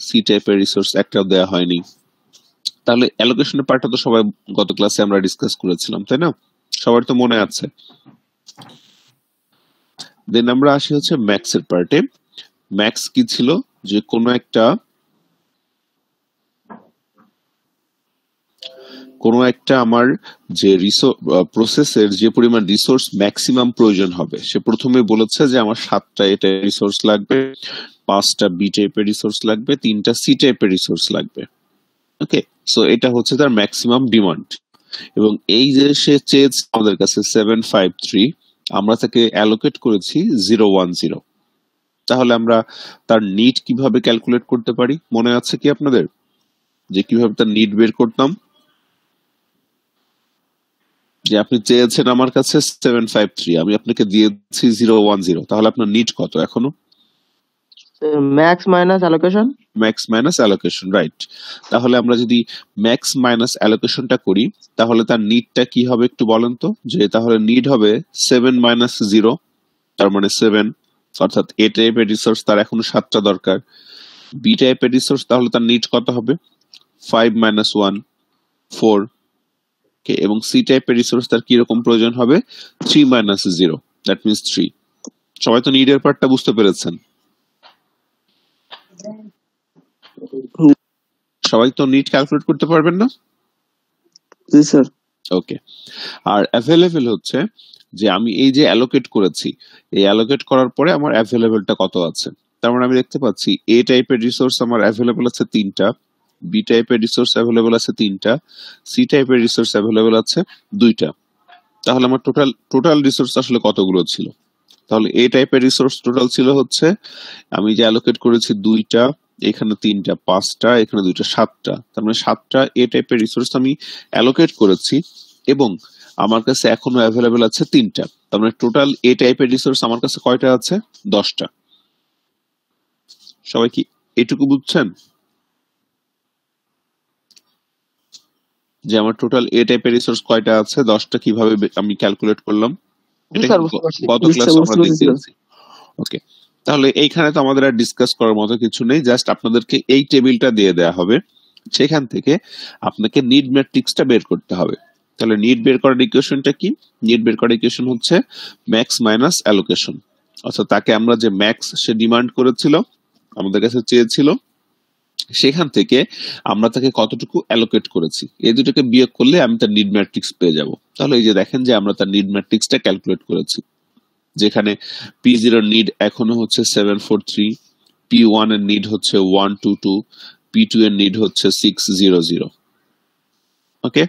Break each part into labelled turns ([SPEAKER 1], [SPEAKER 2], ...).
[SPEAKER 1] C টাইপের resource একটাও দেওয়া হয়নি। তাহলে অ্যালোকেশনের পার্টটা তো সবাই গত ক্লাসে আমরা ডিসকাস করেছিলাম, তাই না? সবার তো মনে আছে। দেন আমরা আসি হচ্ছে ম্যাক্স এর পার্টে। ম্যাক্স কি ছিল, যে কোনো একটা আমার যে প্রসেসের যে পরিমাণ রিসোর্স ম্যাক্সিমাম প্রয়োজন হবে, সে প্রথমে বলেছে যে আমার 7টা এটা রিসোর্স লাগবে, 5টা বি টাইপের রিসোর্স লাগবে, 3টা সি টাইপের রিসোর্স লাগবে। ওকে, সো এটা হচ্ছে তার ম্যাক্সিমাম ডিমান্ড। এবং এই যে সে চেয়েছে আমাদের কাছে 753, আমরা তাকে অ্যালোকেট করেছি 010। তাহলে আমরা তার নিড কিভাবে ক্যালকুলেট করতে পারি, মনে আছে কি আপনাদের, যে কিভাবে তার নিড বের করতাম? যে আপনি চেয়েছেন আমার কাছে 753, আমি আপনাকে দিয়েছি 010, তাহলে আপনার নিড কত এখনো?
[SPEAKER 2] Max minus allocation.
[SPEAKER 1] Max minus allocation, right. তাহলে আমরা যদি ম্যাক্স মাইনাস অ্যালোকেশনটা করি, তাহলে তার নিডটা কি হবে একটু বলেন তো। যে তাহলে নিড হবে 7 মাইনাস 0, তার মানে 7, অর্থাৎ এ টাইপের রিসোর্স তার এখনো 7টা দরকার। বি টাইপের রিসোর্স তাহলে তার নিড কত হবে? 5 মাইনাস 1, 4। এবং সি টাইপের রিসোর্স তার কিরকম প্রয়োজন হবে? 3 মাইনাস 0, দ্যাট মিনস 3। সবাই তো নিডের পার্টটা বুঝতে পেরেছেন? সবাই তো নিড ক্যালকুলেট করতে পারবেন না?
[SPEAKER 2] জি স্যার।
[SPEAKER 1] ওকে। আর অ্যাভেলেবল হচ্ছে যে আমি এই যে অ্যালোকেট করেছি, এই অ্যালোকেট করার পরে আমার অ্যাভেলেবলটা কত আছে। তার মানে আমি দেখতে পাচ্ছি এ টাইপের রিসোর্স আমার অ্যাভেলেবল আছে 3টা, বি টাইপের রিসোর্স অ্যাভেলেবল আছে 3টা, সি টাইপের রিসোর্স অ্যাভেলেবল আছে 2টা। তাহলে আমার টোটাল রিসোর্স আসলে কতগুলো ছিল? তাহলে এ টাইপের রিসোর্স টোটাল ছিল হচ্ছে, আমি যে অ্যালোকেট করেছি 2টা, এখানে 3টা, 5টা, এখানে 2টা, 7টা। তার মানে 7টা এ টাইপের রিসোর্স আমি অ্যালোকেট করেছি, এবং আমার কাছে এখনো অ্যাভেলেবল আছে 3টা। তার মানে টোটাল এ টাইপের রিসোর্স আমার কাছে কয়টা আছে? 10টা। সবাই কি এটুকু বুঝছেন, যে আমার টোটাল এ টাইপের রিসোর্স কয়টা আছে, 10টা কিভাবে আমি ক্যালকুলেট করলাম? এটা গত ক্লাসে আমরা দেখিয়েছি। ওকে, তাহলে এইখানে তো আমাদের আর ডিসকাস করার মতো কিছু নেই, জাস্ট আপনাদেরকে এই টেবিলটা দিয়ে দেয়া হবে, সেখান থেকে আপনাকে নিড ম্যাট্রিক্সটা বের করতে হবে। তাহলে নিড বের করার ইকুয়েশনটা কি? নিড বের করার ইকুয়েশন হচ্ছে ম্যাক্স মাইনাস অ্যালোকেশন। অর্থাৎ তাকে আমরা যে ম্যাক্স সে ডিমান্ড করেছিল, আমাদের কাছে চেয়েছিল, সেখান থেকে আমরা তাকে কতটুকু অ্যালোকেট করেছি, এই দুটোকে বিয়োগ করলে আমি তার নিড ম্যাট্রিক্স পেয়ে যাব। তাহলে এই যে দেখেন যে আমরা তার নিড ম্যাট্রিক্সটা ক্যালকুলেট করেছি, যেখানে P0 এর নিড এখনো হচ্ছে 743, P1 এর নিড হচ্ছে 122, P2 এর নিড হচ্ছে 600। ওকে,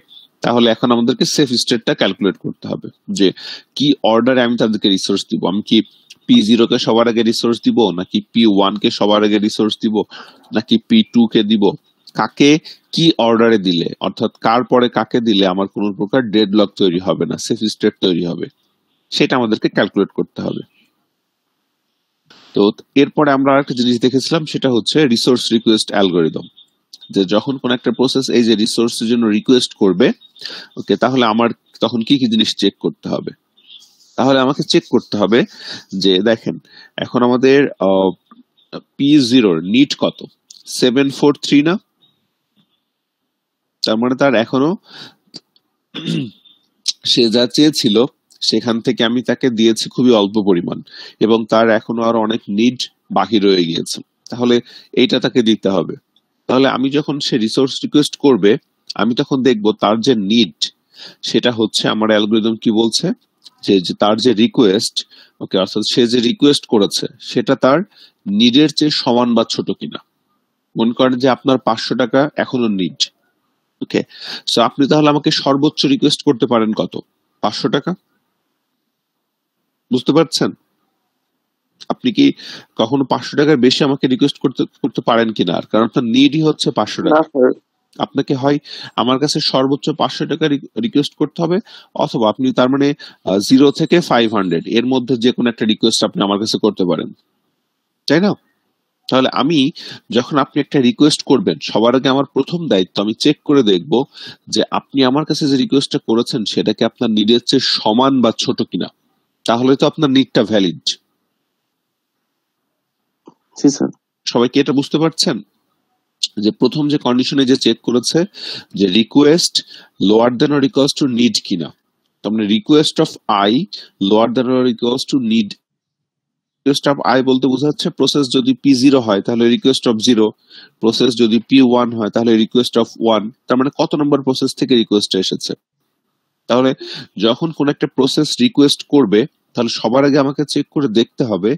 [SPEAKER 1] তাহলে এখন আমাদেরকে সেফ স্টেটটা ক্যালকুলেট করতে হবে, যে কি অর্ডারে আমি তাদেরকে রিসোর্স দিব। আমি কি P0 কে সবার আগে রিসোর্স দিব, নাকি P1 কে সবার আগে রিসোর্স দিব, নাকি P2 কে দিব? কাকে কি অর্ডারে দিলে, অর্থাৎ কার পরে কাকে দিলে আমার কোনো প্রকার ডেডলক তৈরি হবে না, সেফ স্টেট তৈরি হবে, সেটা আমাদেরকে ক্যালকুলেট করতে হবে। তো এরপরে আমরা আরেকটা জিনিস দেখেছিলাম, সেটা হচ্ছে রিসোর্স রিকোয়েস্ট অ্যালগরিদম। যে যখন কোন একটা প্রসেস এই যে রিসোর্সের জন্য রিকোয়েস্ট করবে, ওকে, তাহলে আমার তখন কি কি জিনিস চেক করতে হবে? তাহলে আমাকে চেক করতে হবে যে দেখেন, এখন আমাদের P0 নিড কত? 743 না? তার মানে তার এখনো সে যা চেয়েছিল সেখান থেকে আমি তাকে দিয়েছি খুবই অল্প পরিমাণ, এবং তার এখনো আরো অনেক নিড বাকি রয়ে গিয়েছে। তাহলে এইটা তাকে দিতে হবে। তাহলে আমি যখন সে রিসোর্স রিকোয়েস্ট করবে, আমি তখন দেখব তার যে নিড, সেটা হচ্ছে আমার অ্যালগরিদম কি বলছে, যে তার যে রিকোয়েস্ট, ওকে, অর্থাৎ সে যে রিকোয়েস্ট করেছে সেটা তার নিডের চেয়ে সমান বা ছোট কিনা। মনে করেন যে আপনার 500 টাকা এখনো নিড, ওকে, সো আপনি তাহলে আমাকে সর্বোচ্চ রিকোয়েস্ট করতে পারেন কত? 500 টাকা। বুঝতে পারছেন? আপনি কি কখনো 500 টাকার বেশি আমাকে রিকোয়েস্ট করতে পারেন কিনা? আর কারণ আপনার নিডই হচ্ছে 500 টাকা। আপনাকে হয় আমার কাছে সর্বোচ্চ 500 টাকা রিকোয়েস্ট করতে হবে, অথবা আপনি তার মানে 0 থেকে 500 এর মধ্যে যে কোনো একটা রিকোয়েস্ট আপনি আমার কাছে করতে পারেন, তাই না? তাহলে আমি যখন আপনি একটা রিকোয়েস্ট করবেন, সবার আগে আমার প্রথম দায়িত্ব আমি চেক করে দেখব যে আপনি আমার কাছে যে রিকোয়েস্টটা করেছেন সেটা কি আপনার নিডের চেয়ে সমান বা ছোট কিনা। তাহলে তো আপনার নিডটা ভ্যালিড। সবাই কি এটা বুঝতে পারছেন? যে প্রথম যে কন্ডিশনে যে চেক করেছে যে request lower than or equals to need কিনা, তার মানে request of I lower than or equals to need. Request of I বলতে বোঝাচ্ছে প্রসেস যদি P0 হয় তাহলে রিকোয়েস্ট অফ 0, প্রসেস যদি P1 হয় তাহলে রিকোয়েস্ট অফ 1। তার মানে কত নম্বর প্রসেস থেকে রিকোয়েস্ট এসেছে। তাহলে যখন কোন একটা প্রসেস রিকোয়েস্ট করবে তাহলে সবার আগে আমাকে চেক করে দেখতে হবে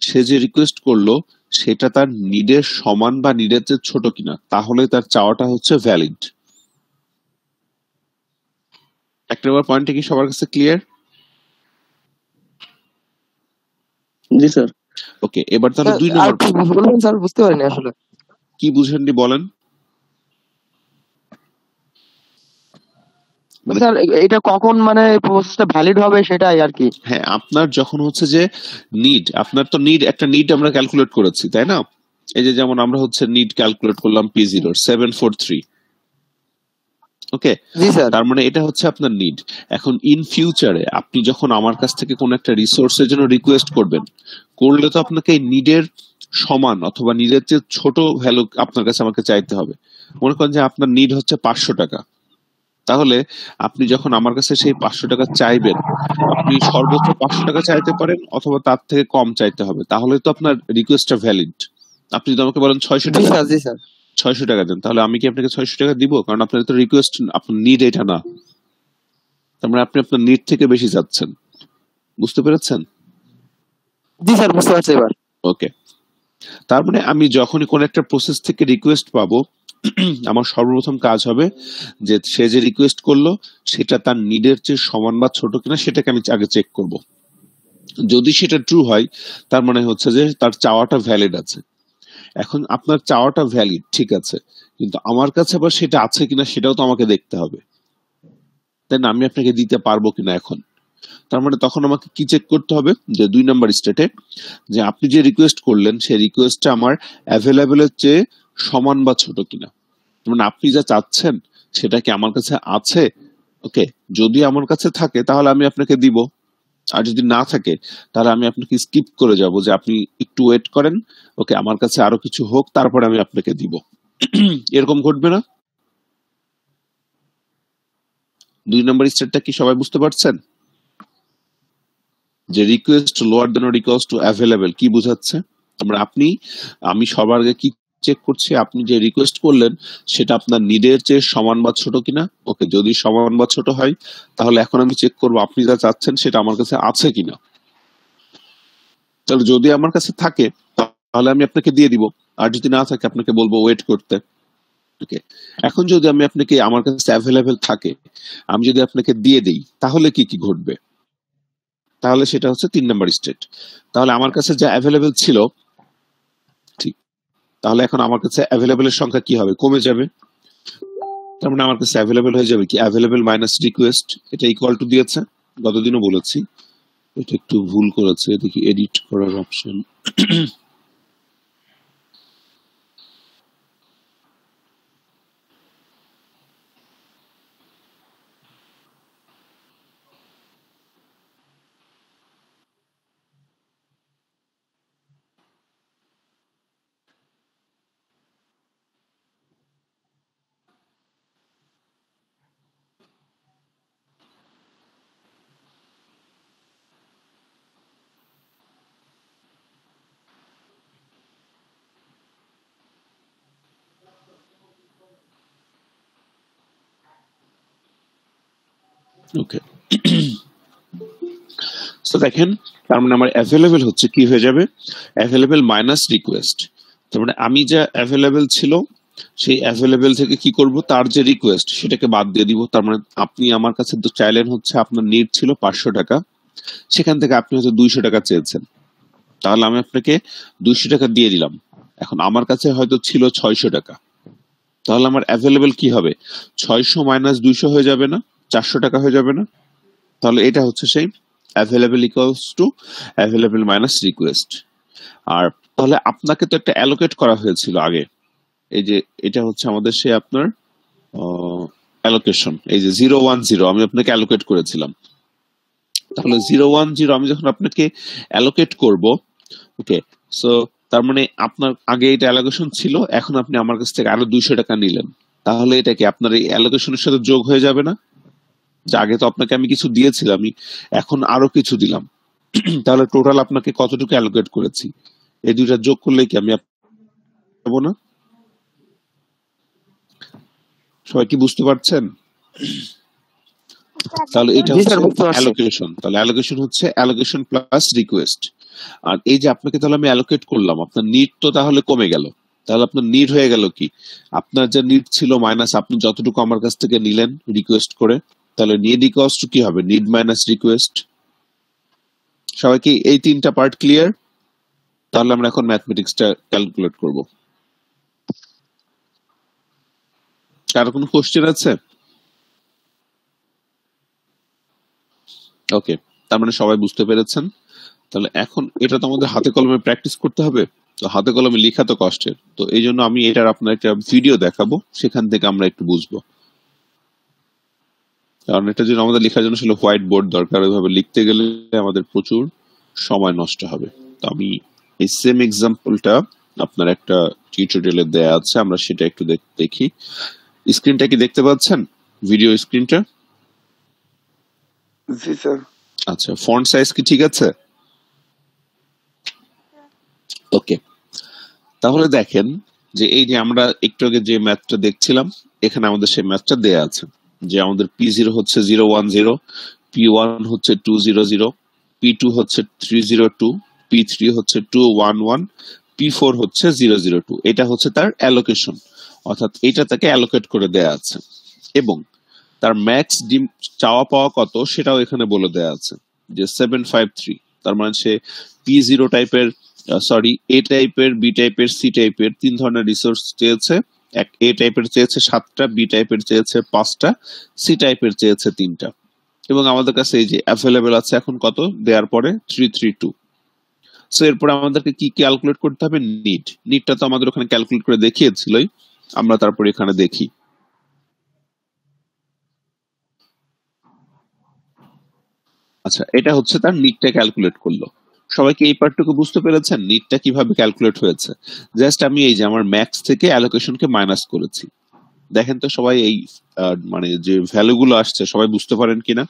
[SPEAKER 1] সে যে রিকোয়েস্ট করলো সেটা তার নিডের সমান বা নিডের চেয়ে ছোট কিনা, তাহলে তার চাওয়াটা হচ্ছে ভ্যালিড। এক নম্বর পয়েন্টটা কি সবার কাছে ক্লিয়ার?
[SPEAKER 2] জি স্যার।
[SPEAKER 1] ওকে, এবার তাহলে 2 নম্বর
[SPEAKER 2] বলুন স্যার, বুঝতে পারিনি আসলে
[SPEAKER 1] কি বুঝেননি বলেন।
[SPEAKER 2] স্যার এটা কখন মানে প্রসেসটা ভ্যালিড হবে সেটাই আর কি।
[SPEAKER 1] হ্যাঁ, আপনার যখন হচ্ছে যে নিড, আপনার তো নিড একটা নিড আমরা ক্যালকুলেট করেছি তাই না, এই যে যেমন আমরা হচ্ছে নিড ক্যালকুলেট করলাম P0 743। ওকে, তার মানে এটা হচ্ছে আপনার নিড। এখন ইন ফিউচারে আপনি যখন আমার কাছ থেকে কোন একটা রিসোর্সের জন্য রিকোয়েস্ট করবেন, করলে তো আপনাকে নিডের সমান অথবা নিডের চেয়ে ছোট ভ্যালু আপনার কাছে আমাকে চাইতে হবে। মনে করেন যে আপনার নিড হচ্ছে 500 টাকা, তাহলে আপনি যখন আমার কাছে সেই 500 টাকা চাইবেন, আপনি সর্বোচ্চ 500 টাকা চাইতে পারেন অথবা তার থেকে কম চাইতে হবে, তাহলে তো আপনার রিকোয়েস্টটা ভ্যালিড। আপনি যদি আমাকে বলেন 600 টাকা, 600 টাকা দেন, তাহলে আমি কি আপনাকে 600 টাকা দিব? কারণ আপনার তো রিকোয়েস্ট, আপনার নিড এটা না, তার মানে আপনি আপনার নিড থেকে বেশি যাচ্ছেন। বুঝতে পেরেছেন?
[SPEAKER 2] জি স্যার, বুঝতে পারছি এবার।
[SPEAKER 1] ওকে, তার মানে আমি যখনই কোন একটা প্রসেস থেকে রিকোয়েস্ট পাবো আমার সর্বপ্রথম কাজ হবে যে সে যে রিকোয়েস্ট করলো সেটা তার নিডের চেয়ে সমান বা ছোট কিনা সেটাকে আমি আগে চেক করব। যদি সেটা ট্রু হয় তার মানে হচ্ছে যে তার চাওয়াটা ভ্যালিড আছে। এখন আপনার চাওয়াটা ভ্যালিড, ঠিক আছে, কিন্তু আমার কাছে আবার সেটা আছে কিনা সেটাও তো আমাকে দেখতে হবে, তাই না? আমি আপনাকে দিতে পারবো কিনা এখন। তার মানে তখন আমাকে কি চেক করতে হবে যে 2 নাম্বার স্টেটে যে আপনি যে রিকোয়েস্ট করলেন সেই রিকোয়েস্টটা আমার অ্যাভেলেবেলের চেয়ে সমান বা ছোট কিনা, মানে আপনি যা চাচ্ছেন সেটা কি আমার কাছে আছে। ওকে, যদি আমার কাছে থাকে তাহলে আমি আপনাকে দিব, আর যদি না থাকে তাহলে আমি আপনাকে স্কিপ করে যাব যে আপনি একটু ওয়েট করেন, ওকে আমার কাছে আরো কিছু হোক তারপরে আমি আপনাকে দিব। এরকম ঘটবে না? 2 নাম্বার স্টেটটা কি সবাই বুঝতে পারছেন? যে request lower than or equals to available কি বোঝাচ্ছে? আমরা আমি সবার আগে কি চেক করছি, আপনি যে রিকোয়েস্ট করলেন সেটা আপনার নিডের চেয়ে সমান বা ছোট কিনা। ওকে, যদি সমান বা ছোট হয় তাহলে এখন আমি চেক করব আপনি যা চাচ্ছেন সেটা আমার কাছে আছে কিনা। তাহলে যদি আমার কাছে থাকে তাহলে আমি আপনাকে দিয়ে দিব, আর যদি না থাকে আপনাকে বলবো ওয়েট করতে। ওকে, এখন যদি আমি আপনাকে আমার কাছে অ্যাভেলেবল থাকে আমি যদি আপনাকে দিয়ে দেই তাহলে কি কি ঘটবে? তাহলে সেটা হচ্ছে 3 নাম্বার স্টেট। তাহলে আমার কাছে যা অ্যাভেলেবল ছিল, ঠিক, তাহলে এখন আমার কাছে অ্যাভেলেবলের সংখ্যা কি হবে? কমে যাবে। তার মানে আমার কাছে অ্যাভেলেবল হয়ে যাবে কি অ্যাভেলেবল মাইনাস রিকোয়েস্ট, এটা ইকুয়াল টু দিয়েছে, গতদিনও বলেছি। এটা একটু ভুল করেছে, দেখি এডিট করার অপশন। ওকে, তো দেখেন তার মানে আমার অ্যাভেলেবল হচ্ছে কি হয়ে যাবে, অ্যাভেলেবল মাইনাস রিকোয়েস্ট। তার মানে আমি যা অ্যাভেলেবল ছিল সেই অ্যাভেলেবল থেকে কি করব, তার যে রিকোয়েস্ট সেটাকে বাদ দিয়ে দিব। তার মানে আপনি আমার কাছে তো চাইলেন হচ্ছে আপনার নিড ছিল 500 টাকা, সেখান থেকে আপনি হয়তো 200 টাকা চেয়েছেন, তাহলে আমি আপনাকে 200 টাকা দিয়ে দিলাম। এখন আমার কাছে হয়তো ছিল 600 টাকা, তাহলে আমার অ্যাভেলেবল কি হবে? 600 মাইনাস 200 হয়ে যাবে না, 400 টাকা হয়ে যাবে না? তাহলে এটা হচ্ছে সেই available equals to available minus request. আর তাহলে আপনাকে তো একটা অ্যালোকেট করা হয়েছিল আগে, এই যে এটা হচ্ছে আমাদের সেই আপনার অ্যালোকেশন, এই যে 010 আমি আপনাকে অ্যালোকেট করেছিলাম। তাহলে 010 আমি যখন আপনাকে অ্যালোকেট করব, ওকে, সো তার মানে আপনার আগে এটা অ্যালোকেশন ছিল, এখন আপনি আমার কাছ থেকে আরো 200 টাকা নিলেন, তাহলে এটা কি আপনার এই অ্যালোকেশনের সাথে যোগ হয়ে যাবে না? যে আগে তো আপনাকে আমি কিছু দিয়েছিলাম, আমি এখন আরো কিছু দিলাম, তাহলে টোটাল আপনাকে কতটুকু অ্যালোকেট করেছি, এই দুইটা যোগ করলে কি আমি পাবো না? সবাই কি বুঝতে পারছেন? তাহলে এটা হচ্ছে অ্যালোকেশন। তাহলে অ্যালোকেশন হচ্ছে অ্যালোকেশন প্লাস রিকোয়েস্ট। আর এই যে আপনাকে তাহলে আমি অ্যালোকেট করলাম, আপনার নিড তো তাহলে কমে গেল। তাহলে আপনার নিড হয়ে গেল কি, আপনার যে নিড ছিল মাইনাস আপনি যতটুকু আমার কাছ থেকে নিলেন রিকোয়েস্ট করে, তাহলে নিড ইকুয়ালস টু কি হবে, নিড মাইনাস রিকোয়েস্ট। সবাই কি এই তিনটা পার্ট ক্লিয়ার? তাহলে আমরা এখন ম্যাথমেটিক্সটা ক্যালকুলেট করব। কারো কোনো কোশ্চেন আছে? ওকে, তার মানে সবাই বুঝতে পেরেছেন। তাহলে এখন এটা তো আমাদের হাতে কলমে প্র্যাকটিস করতে হবে, তো হাতে কলমে লেখা তো কষ্টের, তো এই জন্য আমি এটার আপনার একটা ভিডিও দেখাবো, সেখান থেকে আমরা একটু বুঝবো। কারণ এটার জন্য আমাদের লেখার জন্য আসলে হোয়াইট বোর্ড দরকার, ওইভাবে লিখতে গেলে আমাদের প্রচুর সময় নষ্ট হবে। তো আমি এই সেম এক্সাম্পলটা আপনার একটা টিউটোরিয়ালে দেয়া আছে, আমরা সেটা একটু দেখি। স্ক্রিনটা কি দেখতে পাচ্ছেন, ভিডিও স্ক্রিনটা?
[SPEAKER 3] জি স্যার।
[SPEAKER 1] আচ্ছা, ফন্ট সাইজ কি ঠিক আছে? ওকে, তাহলে দেখেন যে এই যে আমরা একটু আগে যে ম্যাথটা দেখছিলাম, এখানে আমাদের সেই ম্যাথটা দেয়া আছে যে আমাদের P0 হচ্ছে 010, P1 হচ্ছে 200, P2 হচ্ছে 302, P3 হচ্ছে 211, P4 হচ্ছে 002। এটা হচ্ছে তার অ্যালোকেশন, অর্থাৎ এটা তাকে অ্যালোকেট করে দেয়া আছে, এবং তার ম্যাক্স চাওয়া পাওয়া কত সেটাও এখানে বলে দেয়া আছে যে 753। তার মানে সে P0 টাইপের, সরি, এ টাইপের, বি টাইপের, সি টাইপের 3 ধরনের রিসোর্স চেয়েছে। এ টাইপের চেয়েছে 7টা, বি টাইপের চেয়েছে 5টা, সি টাইপের চেয়েছে 3টা, এবং আমাদের কাছে এই যে অ্যাভেলেবেল আছে এখন কত দেওয়ার পরে 332। সো এরপরে আমাদেরকে কি ক্যালকুলেট করতে হবে, নিডটা তো আমাদের ওখানে ক্যালকুলেট করে দেখিয়েছিলই, আমরা তারপরে এখানে দেখি। আচ্ছা, এটা হচ্ছে তার নিডটা ক্যালকুলেট করলো। সবাইকে এই পার্টটুকু বুঝতে পেরেছেন, নিডটা কিভাবে ক্যালকুলেট হয়েছে? জাস্ট আমি এই যে আমার ম্যাক্স থেকে অ্যালোকেশনকে মাইনাস করেছি। দেখেন তো সবাই এই মানে যে ভ্যালুগুলো আসছে সবাই বুঝতে পারেন কিনা?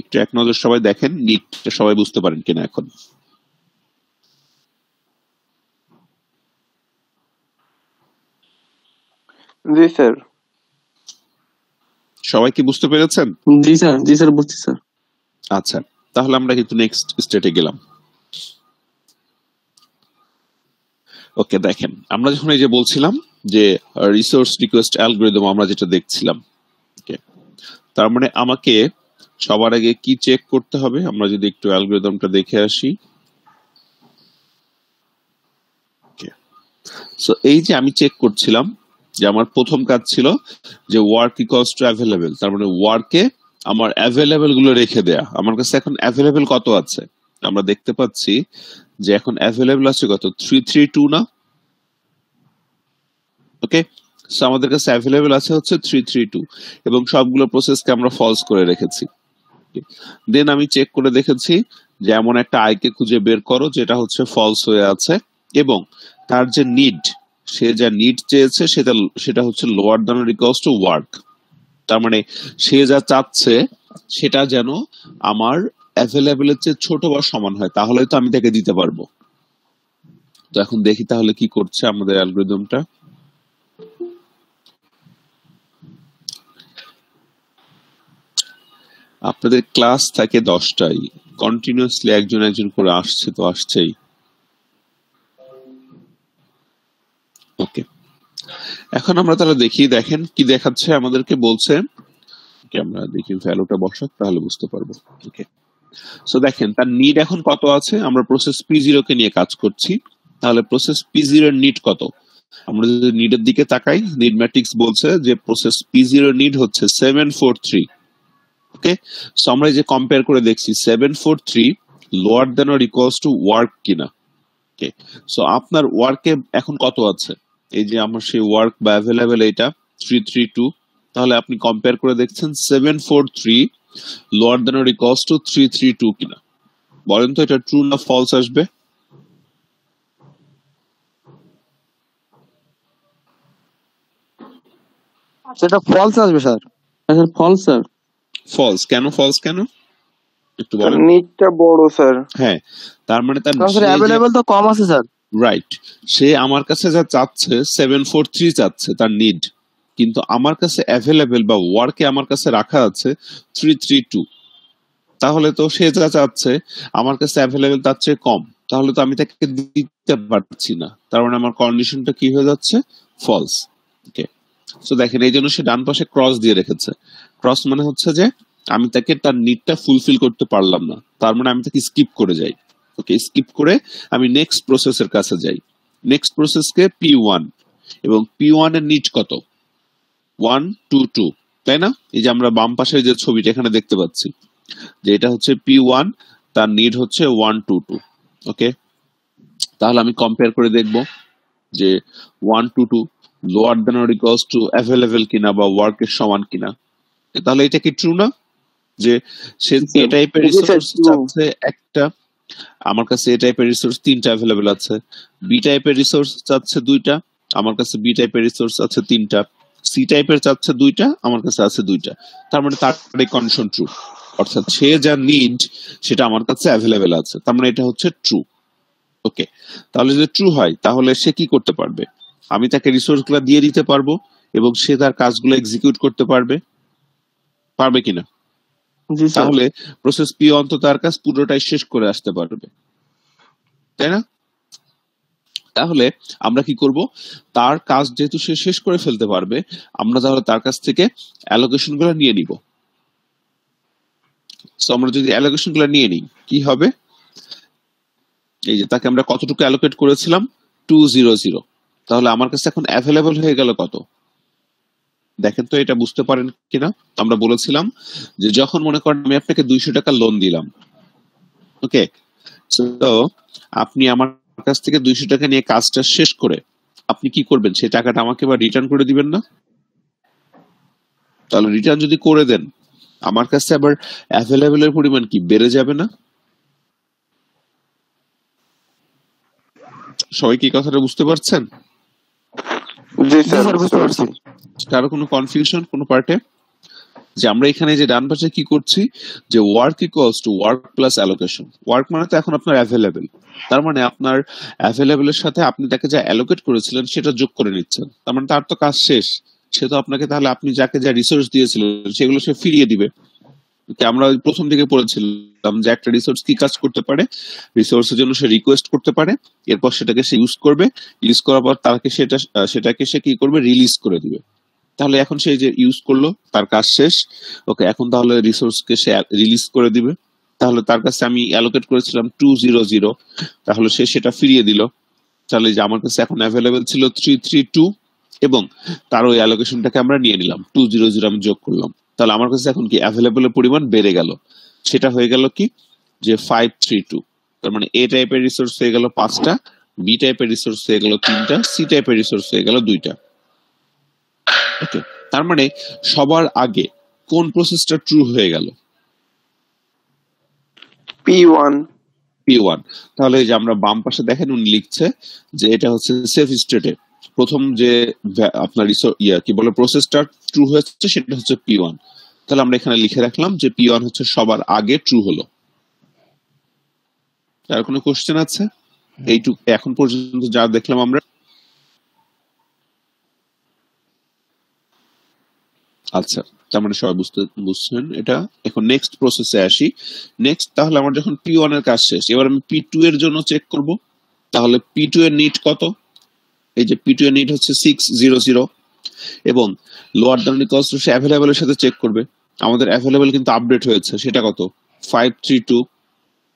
[SPEAKER 1] একটু এক নজর সবাই দেখেন নিডটা সবাই বুঝতে পারেন কিনা এখন।
[SPEAKER 3] জি স্যার।
[SPEAKER 1] সবাই কি বুঝতে পেরেছেন?
[SPEAKER 2] জি স্যার, জি স্যার, বুঝছি স্যার।
[SPEAKER 1] আচ্ছা, তাহলে আমরা কিন্তু নেক্সট স্টেটে গেলাম। ওকে, দেখেন আমরা যখন এই যে বলছিলাম যে রিসোর্স রিকোয়েস্ট অ্যালগরিদম আমরা যেটা দেখছিলাম, ওকে, তার মানে আমাকে সবার আগে কি চেক করতে হবে, আমরা যদি একটু অ্যালগরিদমটা দেখে আসি। সো এই যে আমি চেক করছিলাম যে আমার প্রথম কাজ ছিল যে ওয়ার্ক ইকুয়ালস টু অ্যাভেলেবেল, তার মানে ওয়ার্কে আমার অ্যাভেলেবেল গুলো রেখে দেয়া। আমার কাছে এখন অ্যাভেলেবেল কত আছে, আমরা দেখতে পাচ্ছি যে এখন অ্যাভেলেবেল আছে কত, 332 না? ওকে, সো আমাদের কাছে অ্যাভেলেবেল আছে হচ্ছে 332, এবং সবগুলো প্রসেসকে আমরা ফলস করে রেখেছি। দেন আমি চেক করে দেখেছি যে এমন একটা আইকে খুঁজে বের করো যেটা হচ্ছে ফলস হয়ে আছে, এবং তার যে নিড, সে যা নিড চেয়েছে সেটা হচ্ছে lower than or equals to work. তার মানে সে যা চাচ্ছে সেটা যেন আমার অ্যাভেলেবেলের চেয়ে ছোট বা সমান হয়, তাহলে তো আমি তাকে দিতে পারবো। তো এখন দেখি তাহলে কি করছে আমাদের অ্যালগরিদমটা। আপনাদের ক্লাস থাকে 10টায়, কন্টিনিউয়াসলি একজন একজন করে আসছে তো আসছেই। ওকে, এখন আমরা তাহলে দেখি, দেখেন কি দেখাচ্ছে আমাদেরকে, বলছে আমরা দেখি ভ্যালুটা বসাক তাহলে বুঝতে পারবো। ওকে, সো দেখেন তার নিড এখন কত আছে, আমরা প্রসেস P0 কে নিয়ে কাজ করছি, তাহলে প্রসেস P0 এর নিড কত? আমরা যদি নিডের দিকে তাকাই, নিড ম্যাট্রিক্স বলছে যে প্রসেস P0 এর নিড হচ্ছে 743। ওকে, সো আমরা যে কম্পেয়ার করে দেখছি 743 lower than or equals to work কিনা। ওকে, সো আপনার ওয়ার্কে এখন কত আছে? এই যে আমার সেই ওয়ার্ক বা অ্যাভেলেবেল এটা 332, তাহলে আপনি কম্পেয়ার করে দেখছেন 743 lower than or equals to 332 কিনা। বলেন তো এটা ট্রু না ফলস আসবে?
[SPEAKER 2] সেটা ফলস আসবে sir.
[SPEAKER 3] Sir false sir.
[SPEAKER 1] False কেন? ফলস কেন একটু বলেন।
[SPEAKER 4] নিটটা বড় স্যার।
[SPEAKER 1] হ্যাঁ, তার মানে তার
[SPEAKER 2] অ্যাভেলেবল তো কম আছে স্যার।
[SPEAKER 1] রাইট, সে আমার কাছে যা চাচ্ছে 743 চাচ্ছে তার নিড, কিন্তু আমার কাছে অ্যাভেলেবেল বা ওয়ার্কে আমার কাছে রাখা আছে 332। তাহলে তো সে যা চাচ্ছে আমার কাছে অ্যাভেলেবেল তার চেয়ে কম, তাহলে তো আমি তাকে দিতে পারছি না, তার মানে আমার কন্ডিশনটা কি হয়ে যাচ্ছে? ফলস। ওকে, সো দেখেন এই জন্য সে ডান পাশে ক্রস দিয়ে রেখেছে। ক্রস মানে হচ্ছে যে আমি তাকে তার নিডটা ফুলফিল করতে পারলাম না, তার মানে আমি তাকে স্কিপ করে যাই। ওকে, স্কিপ করে আমি নেক্সট প্রসেসের কাছে যাই। নেক্সট প্রসেসকে P1, এবং P1 এর নিড কত? 122, তাই না? এই যে আমরা বাম পাশের যে ছবিটা এখানে দেখতে পাচ্ছি যে এটা হচ্ছে P1, তার নিড হচ্ছে 122। ওকে, তাহলে আমি কম্পেয়ার করে দেখব যে 122 lower than or equals to available কিনা বা ওয়ার্কের সমান কিনা। তাহলে এটা কি ট্রু না যে সে এ টাইপের রিসোর্স চাচ্ছে একটা, আমার কাছে এ টাইপের রিসোর্স 3টা অ্যাভেলেবেল আছে, বি টাইপের রিসোর্স চাচ্ছে 2টা, আমার কাছে বি টাইপের রিসোর্স আছে 3টা, সি টাইপের চাচ্ছে 2টা, আমার কাছে আছে 2টা। তার মানে তার কন্ডিশন ট্রু, অর্থাৎ সে যা নিড সেটা আমার কাছে অ্যাভেলেবেল আছে, তার মানে এটা হচ্ছে ট্রু। ওকে, তাহলে যদি ট্রু হয় তাহলে সে কি করতে পারবে? আমি তাকে রিসোর্স গুলা দিয়ে দিতে পারবো এবং সে তার কাজগুলো এক্সিকিউট করতে পারবে, পারবে কিনা? তাহলে প্রসেস পি অন্তত তার কাজ পুরোটাই শেষ করে আসতে পারবে, তাই না? তাহলে আমরা কি করব? তার কাজ যেহেতু সে শেষ করে ফেলতে পারবে, আমরা তাহলে তার কাছ থেকে অ্যালোকেশন গুলো নিয়ে নিব। সো আমরা যদি অ্যালোকেশন গুলো নিয়ে নিই কি হবে? এই যে তাকে আমরা কতটুকু অ্যালোকেট করেছিলাম 200, তাহলে আমার কাছে এখন অ্যাভেলেবল হয়ে গেল কত? দেখেন তো এটা বুঝতে পারেন কিনা। আমরা বলেছিলাম যে যখন মনে করেন আমি আপনাকে 200 টাকা লোন দিলাম, ওকে, তো আপনি আমার কাছ থেকে 200 টাকা নিয়ে কাজটা শেষ করে আপনি কি করবেন? সেই টাকাটা আমাকে আবার রিটার্ন করে দিবেন না? তাহলে রিটার্ন যদি করে দেন আমার কাছে আবার অ্যাভেলেবলের পরিমাণ কি বেড়ে যাবে না? সবাই কি কথাটা বুঝতে পারছেন?
[SPEAKER 4] জি স্যার, বুঝতে পারছি।
[SPEAKER 1] কারো কোনো কনফিউশন কোনো পার্টে? যে আমরা এখানে যে ডান পাশে কি করছি যে work equals to work plus allocation. Work মানে তো এখন আপনার অ্যাভেলেবেল, তার মানে আপনার অ্যাভেলেবেলের সাথে আপনি তাকে যা অ্যালোকেট করেছিলেন সেটা যোগ করে নিচ্ছেন, তার মানে তার তো কাজ শেষ, সে তো আপনাকে তাহলে আপনি যাকে যা রিসোর্স দিয়েছিলেন সেগুলো সে ফিরিয়ে দিবে। আমরা প্রথম থেকে পড়েছিলাম যে একটা রিসোর্স কি কাজ করতে পারে, রিসোর্সের জন্য সে রিকোয়েস্ট করতে পারে, এরপর সেটাকে সে ইউজ করবে, ইউজ করার পর তাকে সেটাকে সে কি করবে? রিলিজ করে দিবে। তাহলে এখন সে যে ইউজ করলো তার কাজ শেষ। ওকে, এখন তাহলে রিসোর্সকে সে রিলিজ করে দিবে। তাহলে তার কাছে আমি অ্যালোকেট করেছিলাম 200, তাহলে সে সেটা ফিরিয়ে দিল। তাহলে যে আমার কাছে এখন অ্যাভেলেবেল ছিল 332 এবং তার ওই অ্যালোকেশনটাকে আমরা নিয়ে নিলাম 200 আমি যোগ করলাম। তাহলে আমার কাছে এখন কি অ্যাভেলেবলের পরিমাণ বেড়ে গেল, সেটা হয়ে গেল কি যে 532। তার মানে এ টাইপের রিসোর্স হয়ে গেল 5টা, বি টাইপের রিসোর্স হয়ে গেল 3টা, সি টাইপের রিসোর্স হয়ে গেল 2টা। ওকে, তার মানে সবার আগে কোন প্রসেসটা ট্রু হয়ে গেল?
[SPEAKER 4] P1।
[SPEAKER 1] তাহলে এই যে আমরা বাম পাশে দেখেন উনি লিখছে যে এটা হচ্ছে সেফ স্টেটে প্রথম যে আপনার কি বলে প্রসেসটা ট্রু হয়েছে সেটা হচ্ছে P1। তাহলে আমরা এখানে লিখে রাখলাম যে P1 হচ্ছে সবার আগে ট্রু হলো। আর কোনো কোশ্চেন আছে? এইটুকু এখন পর্যন্ত যা দেখলাম আমরা। আচ্ছা, তার মানে সবাই বুঝছেন এটা। এখন নেক্সট প্রসেসে আসি। নেক্সট তাহলে আমার যখন P1 এর কাজ শেষ, এবার আমি P2 এর জন্য চেক করব। তাহলে P2 এর নিড কত? এই যে P2 এর নিড হচ্ছে 600 এবং lower than equals to say available এর সাথে চেক করবে। আমাদের অ্যাভেলেবল কিন্তু আপডেট হয়েছে, সেটা কত? 532।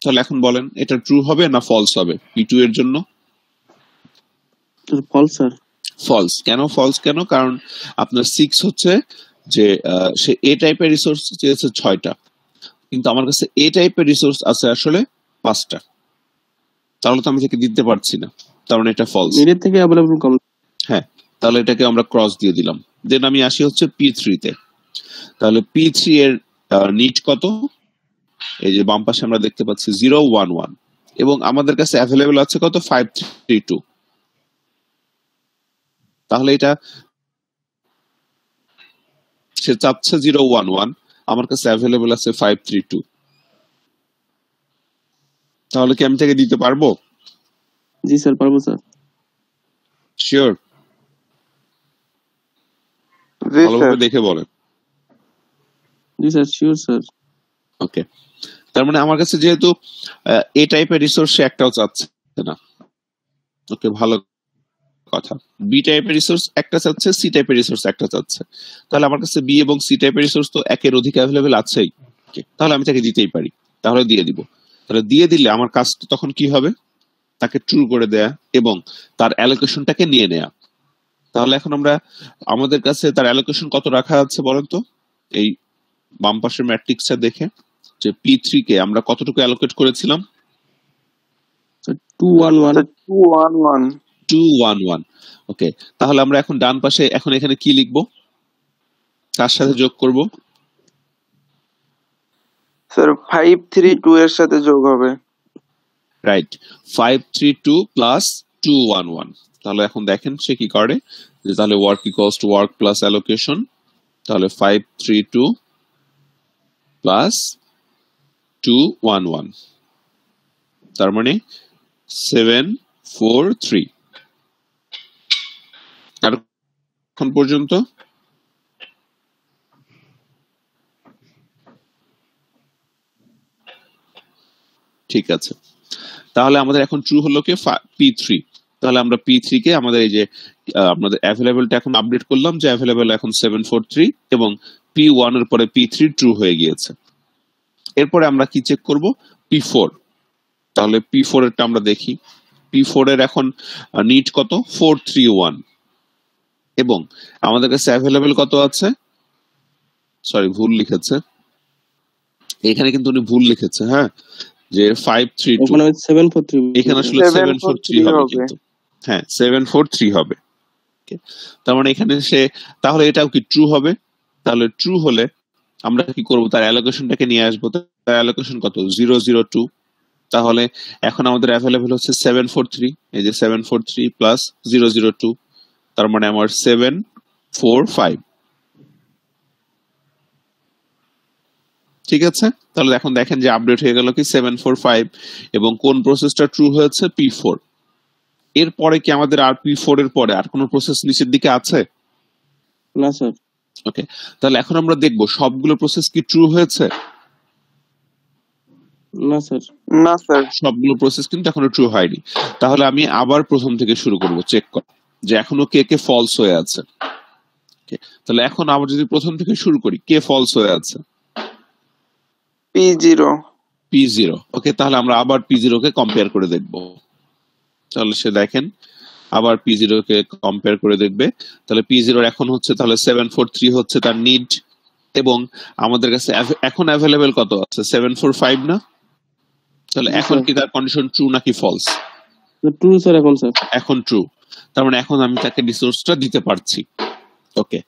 [SPEAKER 1] তাহলে এখন বলেন এটা ট্রু হবে না ফলস হবে P2 এর জন্য?
[SPEAKER 3] False sir.
[SPEAKER 1] ফলস কেন? ফলস কেন? কারণ আপনার 6 হচ্ছে যে সে এ টাইপের রিসোর্স চেয়েছে 6টা, কিন্তু আমার কাছে এ টাইপের রিসোর্স আছে আসলে 5টা, তাহলে তো আমি থেকে দিতে পারছি না, তার মানে এটা ফলস।
[SPEAKER 3] নিডের থেকে অ্যাভেলেবল কম।
[SPEAKER 1] হ্যাঁ, তাহলে এটাকে আমরা ক্রস দিয়ে দিলাম। দেন আমি আসি হচ্ছে P3 তে। তাহলে P3 এর নিট কত? এই যে বাম পাশে আমরা দেখতে পাচ্ছি 011 এবং আমাদের কাছে অ্যাভেলেবল আছে কত 532। তাহলে এটা সে চাচ্ছে 011, আমার কাছে অ্যাভেলেবল আছে 532। তাহলে কি আমি তাকে দিতে পারবো?
[SPEAKER 2] জি স্যার, পারবো স্যার।
[SPEAKER 1] শিওর?
[SPEAKER 4] জি স্যার।
[SPEAKER 1] ভালোভাবে দেখে বলেন।
[SPEAKER 2] জি স্যার, শিওর স্যার।
[SPEAKER 1] ওকে, তার মানে আমার কাছে যেহেতু এ টাইপের রিসোর্স একটাও চাচ্ছে না। ওকে, ভালো কথা। বি টাইপের রিসোর্স একটা চাচ্ছে, সি টাইপের রিসোর্স একটা চাচ্ছে। তাহলে আমার কাছে বি এবং সি টাইপের রিসোর্স তো একের অধিক অ্যাভেলেবেল আছেই। তাহলে আমি তাকে দিতেই পারি, তাহলে দিয়ে দিব। তাহলে দিয়ে দিলে আমার কাজ তখন কি হবে? তাকে ট্রু করে দেয়া এবং তার অ্যালোকেশনটাকে নিয়ে নেয়া। তাহলে এখন আমরা আমাদের কাছে তার অ্যালোকেশন কত রাখা আছে বলেন তো? এই বাম পাশের ম্যাট্রিক্সটা দেখে যে P3 কে আমরা কতটুকু অ্যালোকেট করেছিলাম? 211। ওকে, তাহলে আমরা এখন ডান পাশে এখন এখানে কি লিখবো? কার সাথে যোগ করব?
[SPEAKER 4] স্যার 532 এর সাথে যোগ হবে।
[SPEAKER 1] Right, 532 plus 211। তাহলে এখন দেখেন সে কি করে, যে তাহলে work equals to work plus allocation. তাহলে 532 প্লাস 211, তার মানে 743। আর এখন পর্যন্ত ঠিক আছে। তাহলে আমাদের এখন ট্রু হলো কি P3। তাহলে আমরা P3 কে আমাদের এই যে আমাদের অ্যাভেলেবলটা এখন আপডেট করলাম যে অ্যাভেলেবল এখন 743 এবং P1 এর পরে P3 ট্রু হয়ে গিয়েছে। এরপরে আমরা কি চেক করব? P4। তাহলে P4 এরটা আমরা দেখি। P4 এর এখন নিট কত? 431 এবং আমাদের কাছে অ্যাভেলেবল কত আছে? সরি, ভুল লিখেছে এখানে, কিন্তু উনি ভুল লিখেছে। হ্যাঁ, যে 532 এখানে আসলে 743 হবে, কিন্তু হ্যাঁ 743 হবে। তার মানে এখানে সে, তাহলে এটাও কি ট্রু হবে? তাহলে ট্রু হলে আমরা কি করব? তার অ্যালোকেশনটাকে নিয়ে আসবো। তার অ্যালোকেশন কত? 002। তাহলে এখন আমাদের অ্যাভেলেবল হচ্ছে 743। এই যে 743 প্লাস 002, তার মানে আমার 745। ঠিক আছে, তাহলে এখন দেখেন যে আপডেট হয়ে গেল কি 745 এবং কোন প্রসেসটা ট্রু হয়েছে? P4। এরপরে কি আমাদের আর P4 এর পরে আর কোনো প্রসেস নিচের দিকে আছে?
[SPEAKER 2] না স্যার।
[SPEAKER 1] ওকে, তাহলে এখন আমরা দেখব সবগুলো প্রসেস কি ট্রু হয়েছে?
[SPEAKER 2] না স্যার।
[SPEAKER 4] না স্যার।
[SPEAKER 1] সবগুলো প্রসেস কিন্তু এখনো ট্রু হয়নি। তাহলে আমি আবার প্রথম থেকে শুরু করব চেক করা যে এখনো কে কে ফলস হয়ে আছে। তাহলে এখন আবার যদি প্রথম থেকে শুরু করি, কে ফলস হয়ে আছে? P0। ওকে, তাহলে আমরা আবার P0 কে কম্পেয়ার করে দেখব। তাহলে সে দেখেন আবার P0 কে কম্পেয়ার করে দেখবে। তাহলে P0 এখন হচ্ছে তাহলে 743 হচ্ছে তার নিড এবং আমাদের কাছে এখন অ্যাভেলেবল কত আছে? 745 না? তাহলে এখন কি তার কন্ডিশন ট্রু নাকি ফলস?
[SPEAKER 2] True sir. এখন স্যার
[SPEAKER 1] এখন ট্রু, তার মানে এখন আমি তাকে রিসোর্সটা দিতে পারছি। ওকে,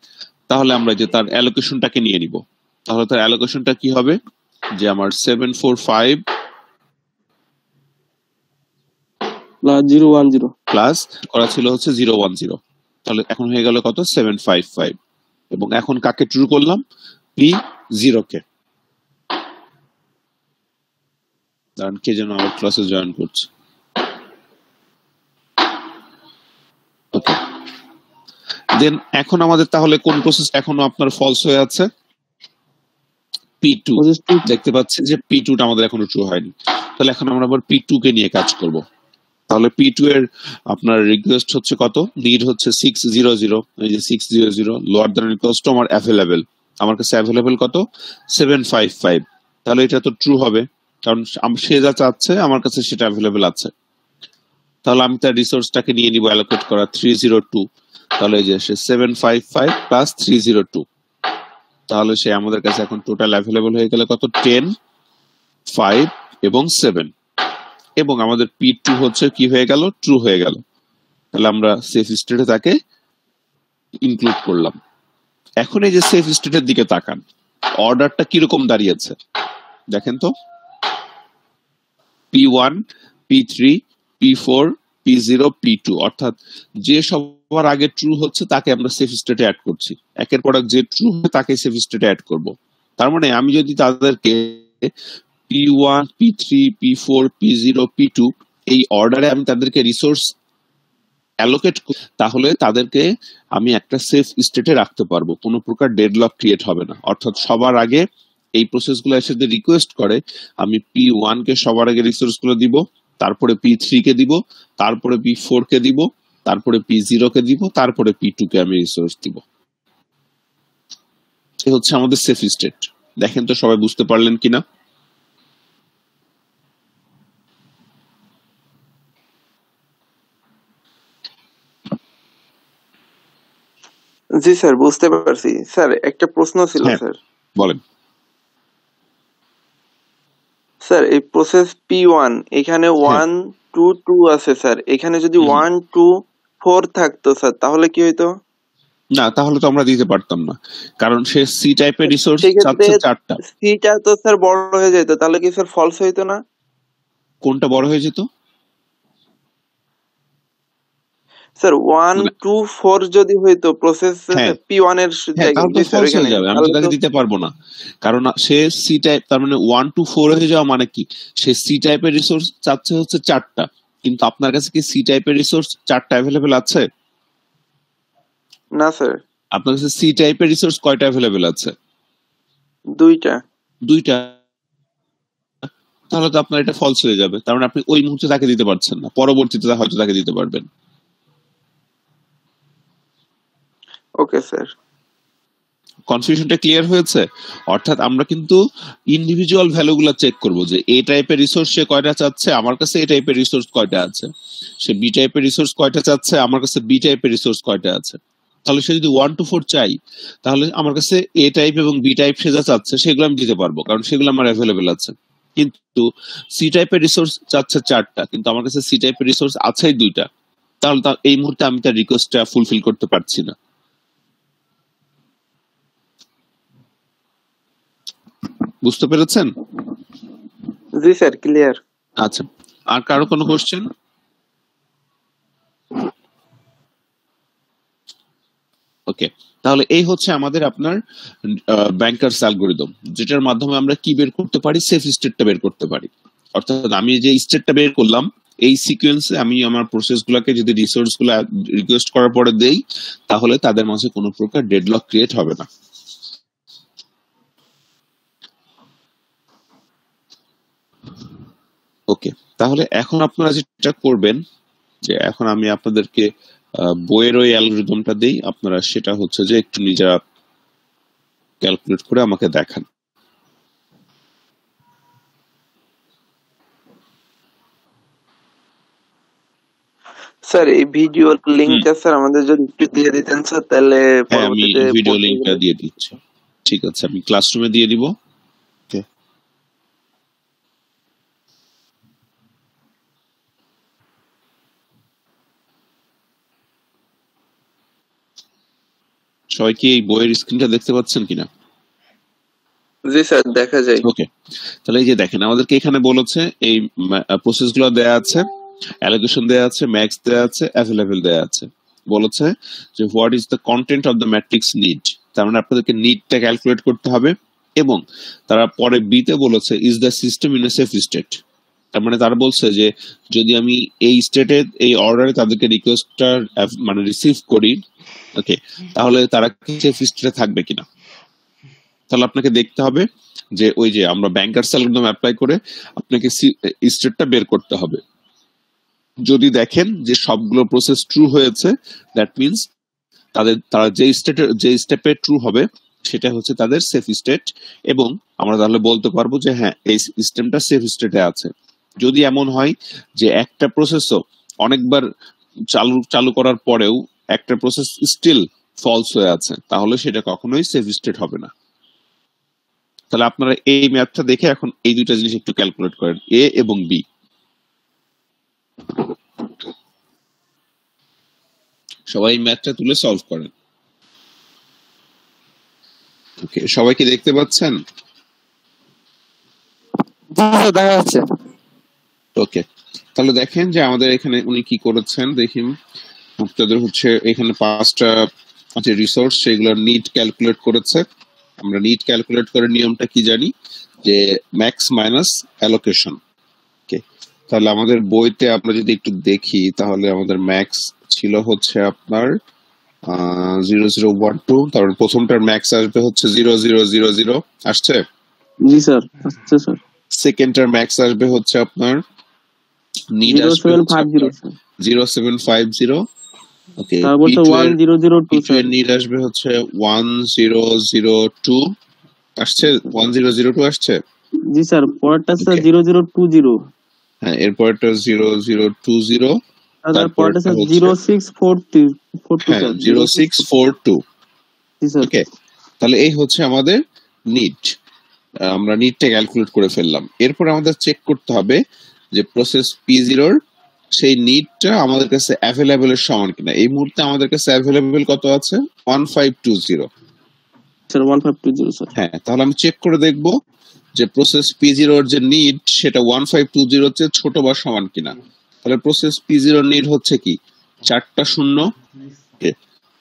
[SPEAKER 1] তাহলে আমরা যে তার অ্যালোকেশনটাকে নিয়ে নিব। তাহলে তার অ্যালোকেশনটা কি হবে? যে আমার 745 প্লাস করা ছিল হচ্ছে 010, তাহলে এখন হয়ে গেল কত? 755 এবং এখন কাকে ট্রু করলাম? P0 কে। কারণ কে যেন আমার ক্লাসে জয়েন করছে। ওকে, দেন এখন আমাদের তাহলে কোন প্রসেস এখনো আপনার ফলস হয়ে আছে? P2। দেখতে পাচ্ছি যে P2টা আমাদের এখনো ট্রু হয়নি। তাহলে এখন আমরা আবার P2 কে নিয়ে কাজ করব। তাহলে P2 এর আপনার রিকোয়েস্ট হচ্ছে কত? নিড হচ্ছে 600। এই যে 600 লোয়ার দ্যান ইকুয়ালস টু আমার অ্যাভেলেবল। আমার কাছে অ্যাভেলেবল কত? 755। তাহলে এটা তো ট্রু হবে, কারণ সে যা চাচ্ছে আমার কাছে সেটা অ্যাভেলেবল আছে। তাহলে আমি তার রিসোর্সটাকে নিয়ে নিব অ্যালোকেট করা 302। তাহলে এই যে সে 755 প্লাস 302, তাহলে সে আমাদের কাছে এখন টোটাল অ্যাভেলেবল হয়ে গেল কত? 10, 5 এবং 7 এবং আমাদের P2 হচ্ছে কি হয়ে গেল? ট্রু হয়ে গেল। তাহলে আমরা সেফ স্টেটে তাকে ইনক্লুড করলাম। এখন এই যে সেফ স্টেটের দিকে তাকান, অর্ডারটা কিরকম দাঁড়িয়েছে দেখেন তো। P1, P3, P4, P0, P2, অর্থাৎ যে সবার আগে ট্রু হচ্ছে তাকে আমরা সেফ স্টেটে অ্যাড করছি, একের পর এক যে ট্রু হবে তাকে সেফ স্টেটে অ্যাড করব। তার মানে আমি যদি তাদেরকে P1, P3, P4, P0, P2 এই অর্ডারে আমি তাদেরকে রিসোর্স অ্যালোকেট করি, তাহলে তাদেরকে আমি একটা সেফ স্টেটে রাখতে পারবো, কোনো প্রকার ডেডলক ক্রিয়েট হবে না। অর্থাৎ সবার আগে এই প্রসেসগুলো এসে যদি রিকোয়েস্ট করে, আমি P1 কে সবার আগে রিসোর্স গুলো দিব, তারপরে P3 কে দিব, তারপরে P4 কে দিব, তারপরে P0 কে দিব, তারপরে P2 কে আমি রিসোর্স দিব। এ হচ্ছে আমাদের সেফ স্টেট। দেখেন তো সবাই বুঝতে পারলেন কিনা।
[SPEAKER 4] জি স্যার, বুঝতে পারছি। স্যার একটা প্রশ্ন ছিল
[SPEAKER 1] হ্যাঁ,
[SPEAKER 4] স্যার।
[SPEAKER 1] বলেন।
[SPEAKER 4] স্যার এই প্রসেস P1 এখানে
[SPEAKER 1] হ্যাঁ
[SPEAKER 4] 1 2 2 আছে স্যার, এখানে যদি 1 2 4 থাকতো স্যার তাহলে কি হইতো?
[SPEAKER 1] না, তাহলে তো আমরা দিতে পারতাম না, কারণ সে সি টাইপের রিসোর্স
[SPEAKER 4] সেক্ষেত্রে
[SPEAKER 1] চাচ্ছে 4টা।
[SPEAKER 4] সিটা তো স্যার বড় হয়ে যেত, তাহলে কি স্যার ফলস হইতো না?
[SPEAKER 1] কোনটা বড় হয়ে যেত?
[SPEAKER 4] স্যার 1 2 4 যদি হইতো প্রসেস
[SPEAKER 1] হ্যাঁ
[SPEAKER 4] P1 এর
[SPEAKER 1] হ্যাঁ,
[SPEAKER 4] জায়গায়,
[SPEAKER 1] তাহলে তো
[SPEAKER 4] জি স্যার
[SPEAKER 1] ফলস
[SPEAKER 4] এখানে,
[SPEAKER 1] হয়ে যাবে, আমি তো
[SPEAKER 4] তাহলে
[SPEAKER 1] তাকে
[SPEAKER 4] তো
[SPEAKER 1] দিতে পারবো না। কারণ সে সি টাইপ, তার মানে 1 to 4 হয়ে যাওয়া মানে কি, সে সি টাইপের রিসোর্স চাচ্ছে হচ্ছে 4টা, কিন্তু আপনার কাছে কি সি টাইপের রিসোর্স 4টা অ্যাভেলেবেল আছে?
[SPEAKER 4] না স্যার,
[SPEAKER 1] আপনার কাছে সি টাইপের রিসোর্স কয়টা অ্যাভেলেবেল আছে?
[SPEAKER 4] 2টা।
[SPEAKER 1] 2টা। তাহলে তো আপনার এটা ফলস হয়ে যাবে, তার মানে আপনি ওই মুহূর্তে তাকে দিতে পারছেন না, পরবর্তীতে হয়তো তাকে দিতে পারবেন।
[SPEAKER 4] Okay sir.
[SPEAKER 1] কনফিউশনটা ক্লিয়ার হয়েছে? অর্থাৎ আমরা কিন্তু ইন্ডিভিজুয়াল ভ্যালুগুলো চেক করব, যে এ টাইপের রিসোর্স সে কয়টা চাচ্ছে, আমার কাছে এ টাইপের রিসোর্স কয়টা আছে, সে বি টাইপের রিসোর্স কয়টা চাচ্ছে, আমার কাছে বি টাইপের রিসোর্স কয়টা আছে। তাহলে সে যদি 1 to 4 চাই, তাহলে আমার কাছে এ টাইপ এবং বি টাইপ সে যা চাচ্ছে সেগুলো আমি দিতে পারবো, কারণ সেগুলো আমার অ্যাভেলেবেল আছে। কিন্তু সি টাইপের রিসোর্স চাচ্ছে 4টা, কিন্তু আমার কাছে সি টাইপের রিসোর্স আছেই 2টা, তাহলে এই মুহূর্তে আমি তার রিকোয়েস্টটা ফুলফিল করতে পারছি না। বুঝতে পেরেছেন?
[SPEAKER 4] জি স্যার, ক্লিয়ার।
[SPEAKER 1] আচ্ছা, আর কারো কোনো কোশ্চেন? ওকে, তাহলে এই হচ্ছে আমাদের আপনার ব্যাংকার্স অ্যালগরিদম, যেটার মাধ্যমে আমরা কি বের করতে পারি, সেফ স্টেটটা বের করতে পারি। অর্থাৎ আমি যে স্টেটটা বের করলাম, এই সিকোয়েন্সে আমি আমার প্রসেস গুলাকে যদি রিসোর্স গুলা রিকোয়েস্ট করার পরে দেই, তাহলে তাদের মাঝে কোনো প্রকার ডেডলক ক্রিয়েট হবে না। ওকে, তাহলে এখন আপনারা যেটা করবেন, যে এখন আমি আপনাদেরকে বইয়ের ওই অ্যালগরিদমটা দেই, আপনারা সেটা হচ্ছে যে একটু নিজেরা ক্যালকুলেট করে আমাকে দেখান।
[SPEAKER 4] স্যার এই ভিডিও লিংকটা স্যার আমাদের যদি একটু দিয়ে দিতেন স্যার, তাহলে
[SPEAKER 1] হ্যাঁ, আমি
[SPEAKER 4] পরবর্তীতে
[SPEAKER 1] ভিডিও
[SPEAKER 4] পড়তে
[SPEAKER 1] লিংকটা
[SPEAKER 4] গেলে।
[SPEAKER 1] দিয়ে দিচ্ছি। ঠিক আছে, আমি ক্লাসরুমে দিয়ে দিব। ওকে, সবাই কি এই বইয়ের স্ক্রিনটা দেখতে পাচ্ছেন কিনা?
[SPEAKER 4] জি স্যার, দেখা যায়।
[SPEAKER 1] ওকে, তাহলে এই যে দেখেন, আমাদেরকে এখানে বলেছে এই প্রসেস গুলো দেয়া আছে, অ্যালোকেশন দেয়া আছে, ম্যাক্স দেয়া আছে, অ্যাভেলেবল দেয়া আছে। বলেছে যে what is the content of the matrix need, তার মানে আপনাদেরকে নিডটা ক্যালকুলেট করতে হবে। এবং তারা পরে বিতে বলেছে is the system in a safe state, তার মানে তারা বলছে যে যদি আমি এই স্টেটে এই অর্ডারে তাদেরকে রিকোয়েস্টটা মানে রিসিভ করি, ওকে, তাহলে তারা কি সেফ স্টেটে থাকবে কিনা। তাহলে আপনাকে দেখতে হবে যে ওই যে আমরা ব্যাংকার্স অ্যালগরিদম অ্যাপ্লাই করে আপনাকে স্টেটটা বের করতে হবে। যদি দেখেন যে সবগুলো প্রসেস ট্রু হয়েছে, দ্যাট মিনস তারা যে স্টেপে ট্রু হবে সেটা হচ্ছে তাদের সেফ স্টেট, এবং আমরা তাহলে বলতে পারবো যে হ্যাঁ এই সিস্টেমটা সেফ স্টেটে আছে। যদি এমন হয় যে একটা প্রসেসও অনেকবার চালু করার পরেও একটা প্রসেস স্টিল ফলস হয়ে আছে, তাহলে সেটা কখনোই সেফ স্টেট হবে না। তাহলে আপনারা এই ম্যাথটা দেখে এখন এই দুইটা জিনিস একটু ক্যালকুলেট করেন, এ এবং বি। সবাই ম্যাথটা তুলে সলভ করেন। ওকে, সবাই কি দেখতে পাচ্ছেন?
[SPEAKER 2] দেখা যাচ্ছে।
[SPEAKER 1] ওকে, তাহলে দেখেন যে আমাদের এখানে উনি কি করেছেন। দেখি, মুক্তাদের হচ্ছে এখানে 5টা যে রিসোর্স সেগুলোর নিড ক্যালকুলেট করেছে। আমরা নিড ক্যালকুলেট করার নিয়মটা কি জানি, যে ম্যাক্স মাইনাস অ্যালোকেশন। ওকে, তাহলে আমাদের বইতে আমরা যদি একটু দেখি, তাহলে আমাদের ম্যাক্স ছিল হচ্ছে আপনার 0012, তারপর প্রথমটার ম্যাক্স আসবে হচ্ছে 0000 আসছে।
[SPEAKER 2] জি স্যার, আসছে স্যার।
[SPEAKER 1] সেকেন্ডটার ম্যাক্স আসবে হচ্ছে আপনার নিড আসবে 0750। ওকে,
[SPEAKER 2] তারপর 1002
[SPEAKER 1] স্যার নিড আসবে হচ্ছে 1002 আসছে। 1002 আসছে।
[SPEAKER 2] জি স্যার, পরেরটা স্যার 0020।
[SPEAKER 1] হ্যাঁ, এরপরটা 0020,
[SPEAKER 2] তারপরটা স্যার 0642।
[SPEAKER 1] হ্যাঁ, 0642। ওকে, তাহলে এই হচ্ছে আমাদের নিড। আমরা নিডটা ক্যালকুলেট করে ফেললাম। এরপর আমাদের চেক করতে হবে যে প্রসেস P0 সেই নিডটা আমাদের কাছে অ্যাভেলেবল এর সমান কিনা। এই মুহূর্তে আমাদের কাছে অ্যাভেলেবল কত আছে? 1520
[SPEAKER 2] স্যার। 1520 স্যার।
[SPEAKER 1] হ্যাঁ, তাহলে আমি চেক করে দেখব যে প্রসেস P0 এর যে নিড সেটা 1520 এর চেয়ে ছোট বা সমান কিনা। তাহলে প্রসেস P0 এর নিড হচ্ছে কি 4টা শূন্য।